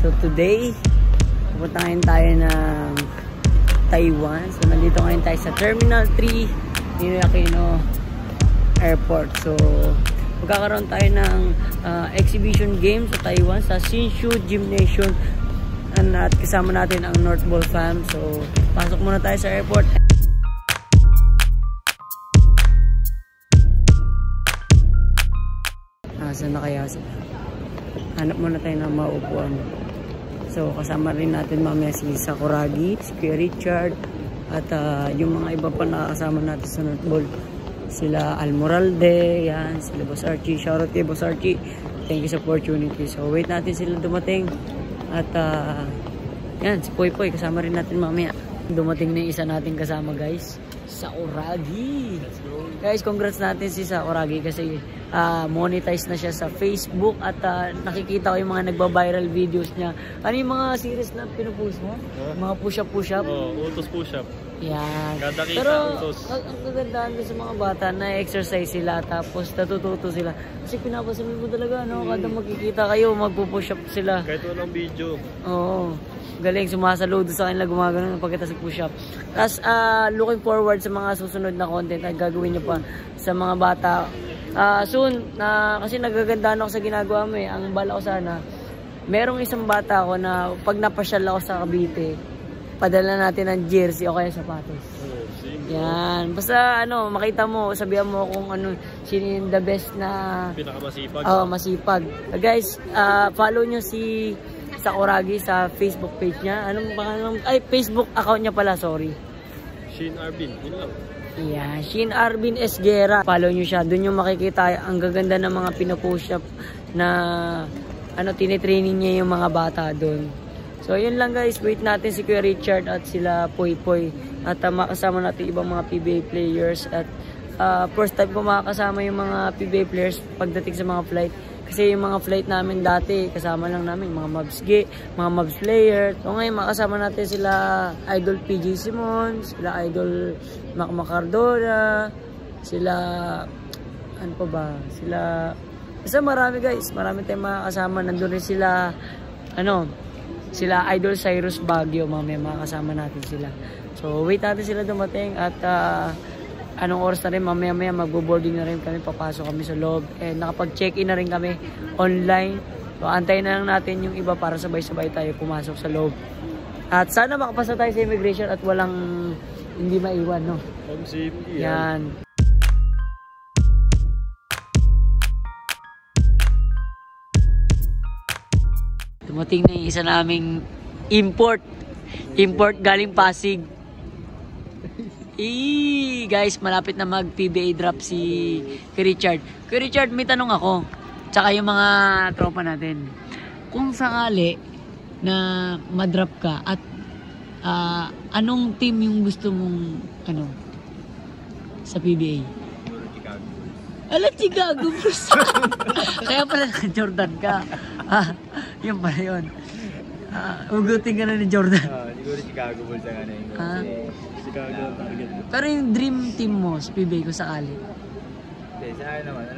So today, pupunta ngayon tayo ng Taiwan. So nandito ngayon tayo sa Terminal 3 Ninoy Aquino Airport. So magkakaroon tayo ng exhibition game sa Taiwan sa Hsinchu Gymnasium. At kasama natin ang North Ball fam. So pasok muna tayo sa airport. Saan na kaya? Hanap muna tayo ng maupuan. So kasama rin natin mamaya si Sakuragi, si Kuya Richard, at yung mga iba pa nakakasama natin sa North Ball. Sila Almoralde, yan, sila Boss Archie. Shoutout kay Boss Archie. Thank you sa opportunity. So wait natin sila dumating. At yan, si Poy Poy, kasama rin natin mamaya. Dumating na yung isa natin kasama, guys. Sakuragi. Guys, congrats natin si Sakuragi kasi monetize na siya sa Facebook at nakikita ko yung mga nagba-viral videos niya. Ano yung mga series na pinupost mo? Mga push-up? Utos push-up. Yan. Kada kita, pero utos. ang kagandahan din sa mga bata na exercise sila tapos natututo sila. Kasi pinapasabi mo talaga, no? Kada magkikita kayo, magpo-push up sila. Kahit walang video. Oo. Galing, sumasaludo sa kanila, gumagano pagkita sa push-up. Tapos, looking forward sa mga susunod na content na gagawin nyo pa sa mga bata. Soon, kasi nagagandaan ako sa ginagawa mo eh. Ang bala ko sana, merong isang bata ako na pag napasyal ako sa Cavite, padala natin ng jersey o kaya sapatos. Yan. Basta makita mo, sabihan mo kung sino yung the best na pinakamasipag. Masipag. Guys, follow nyo si Sakuragi sa Facebook page niya. Anong pangalan? Ay, Facebook account niya pala, sorry. Shin Arbin, yun lang. Yeah, Shin Arbin Esguera. Follow nyo siya. Doon yung makikita ang gaganda ng mga pinupush up na tinitraining niya yung mga bata doon. So, yun lang guys. Wait natin si Kuya Richard at sila Poy Poy. At makasama natin ibang mga PBA players. At first time ko makakasama yung mga PBA players pagdating sa mga flight. Kasi yung mga flight namin dati, kasama lang namin mga Mavs player. So ngayon makasama natin sila Idol PJ Simons, sila Idol Mac Macardona, sila basta marami guys, marami tayong makakasama. Nandun rin sila sila Idol Cyrus Baguio, mamaya makakasama natin sila. So wait natin sila dumating at anong oras na rin, mamaya magbo-boarding na rin kami, papasok kami sa loob and nakapag-check-in na rin kami online. So antayin na lang natin yung iba para sabay-sabay tayo pumasok sa loob. At sana makapasa tayo sa immigration at walang hindi maiwan, no? Yan. Dumating na yung isa naming import galing Pasig. Guys, malapit na mag-PBA drop si Kuya Richard. Kuya Richard, may tanong ako. Tsaka yung mga tropa natin. Kung sakali na ma-drop ka at anong team yung gusto mong sa PBA? Chicago Bulls. Kaya pala Jordan ka. Yun pala yun. Ugutin ka na ni Jordan. Siguro Chicago Bulls ang Pero yung dream team mo sa PBA ko sakali? Sa akin naman,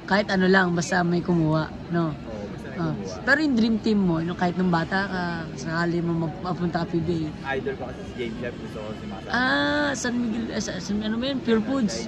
kahit lang, basta may kumuha, no? Oo, basta may kumuha. Pero yung dream team mo, kahit nung bata ka, sakali mo mapunta ka PBA. Idol pa kasi si James Chef, gusto ko si Masa. San Miguel, Pure Foods.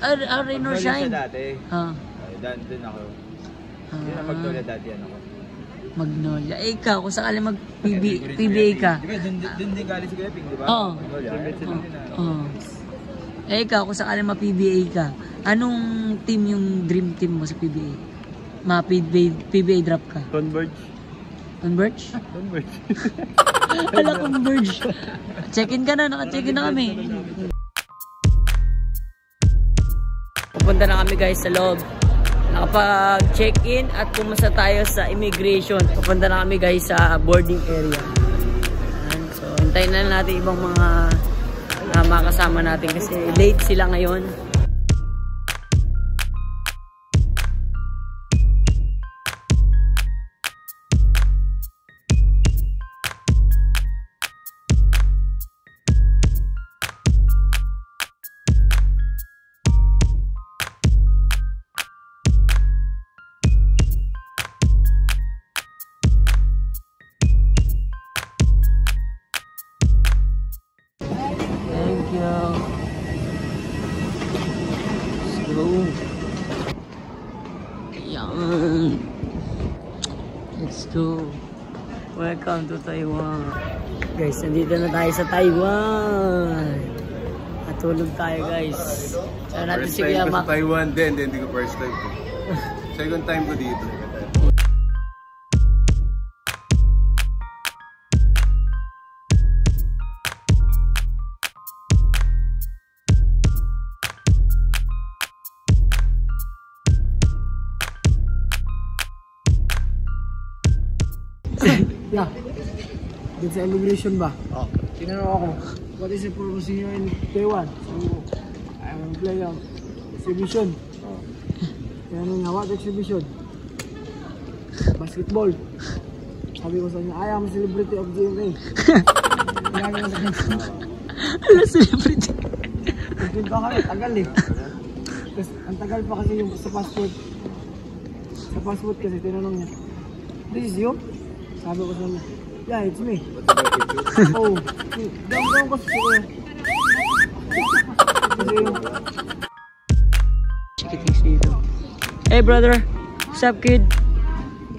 Rain or Shine. Siya dati. Doon ako. Yun ang Magnolia dati, Magnolia. Ikaw, kung sakali mag-PBA ka. Di ba, dun din galing si Kuya Ping, di ba? Oo. Magnolia. Ikaw, kung sakali mag-PBA ka, anong team yung dream team mo sa PBA? PBA drop ka? Converge. Converge? Converge. Wala Converge. Check-in ka na, naka-check-in na kami. Pupunta na kami guys sa loob. Nakapag-check-in at pumasa tayo sa immigration. Pupunta na kami guys sa boarding area. So, hintayin na natin ibang mga makasama natin kasi late sila ngayon. Let's go. Welcome to Taiwan. Guys, nandito na tayo sa Taiwan. Natulog tayo guys. Saan natin si Kuya Mac? Sa Taiwan din, hindi ko first time ko. Second time ko dito. Yeah. Dito sa immigration ba? Oh. Tinanong ako, what is the purpose here in Taiwan? So, I'm playing exhibition. Oh. Tinanong niya, what exhibition? Basketball. Sabi ko sa kanya, I am celebrity of GMA. Ano celebrity? Pagpunta ka rin, tagal eh. Tapos, ang tagal pa kasi yung sa passport. Sa passport kasi, tinanong niya, this is you? Sabi ko sa kanya, yeah, it's me. Oh, down ko sa kuya. Chikitis dito. Hey brother, what's up kid?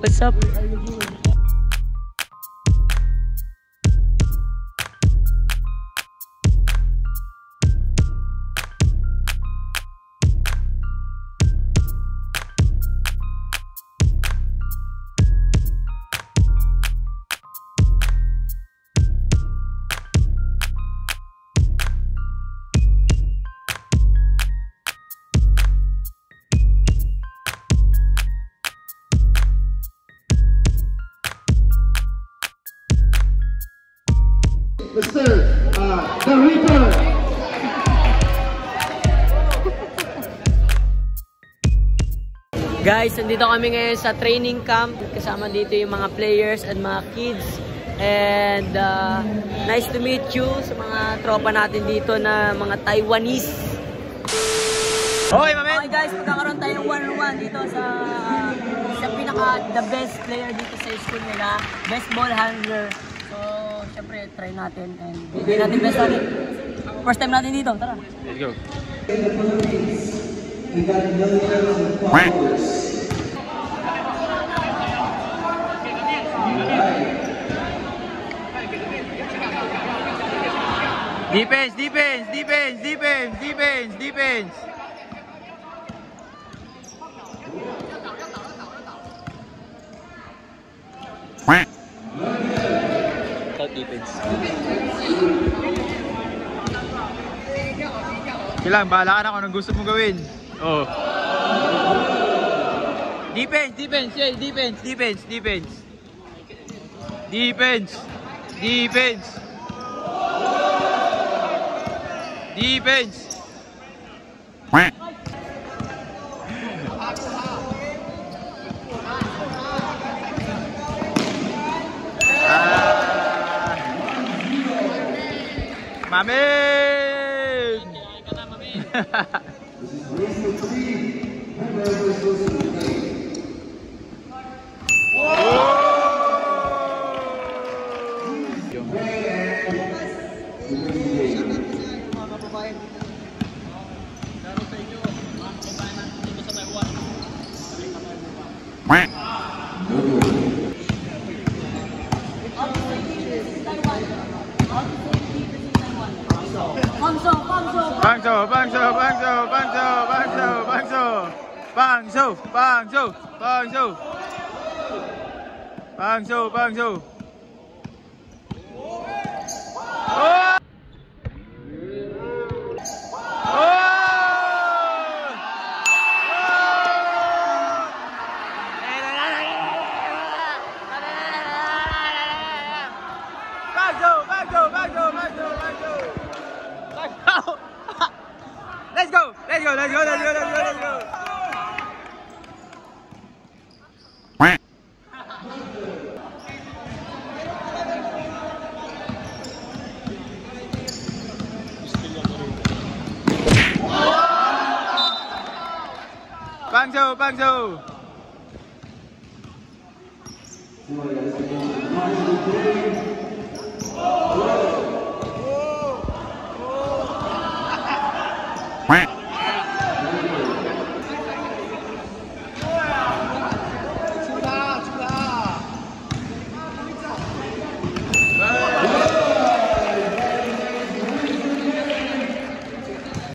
What's up? Mr. The Reaper. Guys, nandito kami ngayon sa training camp. Kasama dito yung mga players and mga kids. And nice to meet you sa mga tropa natin dito na mga Taiwanese. Okay, mamen! Okay guys, magkakaroon tayo ng one-on-one dito sa the best player dito sa school nila. Best ball handler. So, syempre, try natin and bigyan natin best natin. First time natin dito, tara. Let's go. Defense, defense, defense, defense, defense, defense. Defense. Kailangan, bahala ka na kung anong gusto mong gawin. Oh. Defense, defense, yeah, defense, defense, defense. Defense, defense. Defense. Mamin! Bangso, bangso, bangso, bangso, bangso, bangso, bangso, bangso, bangso, bangso, bangso. Oh! Let's go! Let's go! Let's go! Let's go! Let's go! Let's go! Bangso! Bangso! Quack.